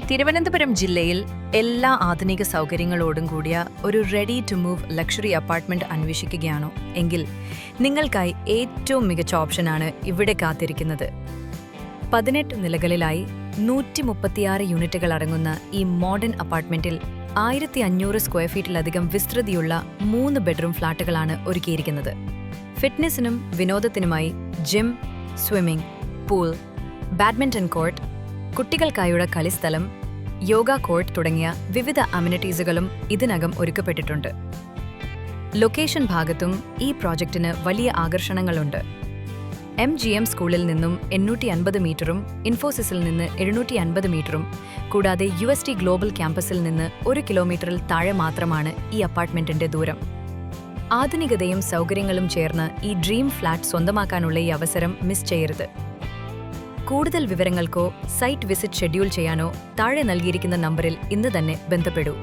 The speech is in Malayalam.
തിരുവനന്തപുരം ജില്ലയിൽ എല്ലാ ആധുനിക സൗകര്യങ്ങളോടും കൂടിയ ഒരു ready to move luxury apartment അന്വേഷിക്കുകയാണോ എങ്കിൽ നിങ്ങൾക്കായി ഏറ്റവും മികച്ച ഓപ്ഷനാണ് ഇവിടെ കാത്തിരിക്കുന്നത്. 18 നിലകളിലായി 136 യൂണിറ്റുകൾ അടങ്ങുന്ന ഈ മോഡേൺ അപ്പാർട്ട്മെന്റിൽ 1500 സ്ക്വയർ ഫീറ്റിലധികം വിസ്തൃതിയുള്ള 3 ബെഡ്റൂം ഫ്ളാറ്റുകളാണ് ഒരുക്കിയിരിക്കുന്നത്. ഫിറ്റ്നസിനും വിനോദത്തിനുമായി gym, swimming pool, badminton court, കുട്ടികൾക്കായുള്ള കളിസ്ഥലം, യോഗ കോർട്ട് തുടങ്ങിയ വിവിധ അമ്യൂണിറ്റീസുകളും ഇതിനകം ഒരുക്കപ്പെട്ടിട്ടുണ്ട്. ലൊക്കേഷൻ ഭാഗത്തും ഈ പ്രോജക്റ്റിന് വലിയ ആകർഷണങ്ങളുണ്ട്. MGM സ്കൂളിൽ നിന്നും 850 മീറ്ററും ഇൻഫോസിസിൽ നിന്ന് 750 മീറ്ററും കൂടാതെ UST ഗ്ലോബൽ ക്യാമ്പസിൽ നിന്ന് 1 കിലോമീറ്ററിൽ താഴെ മാത്രമാണ് ഈ അപ്പാർട്ട്മെന്റിന്റെ ദൂരം. ആധുനികതയും സൗകര്യങ്ങളും ചേർന്ന് ഈ ഡ്രീം ഫ്ലാറ്റ് സ്വന്തമാക്കാനുള്ള ഈ അവസരം മിസ് ചെയ്യരുത്. കൂടുതൽ വിവരങ്ങൾക്കോ സൈറ്റ് വിസിറ്റ് ഷെഡ്യൂൾ ചെയ്യാനോ താഴെ നൽകിയിരിക്കുന്ന നമ്പറിൽ ഇന്ന് തന്നെ ബന്ധപ്പെടൂ.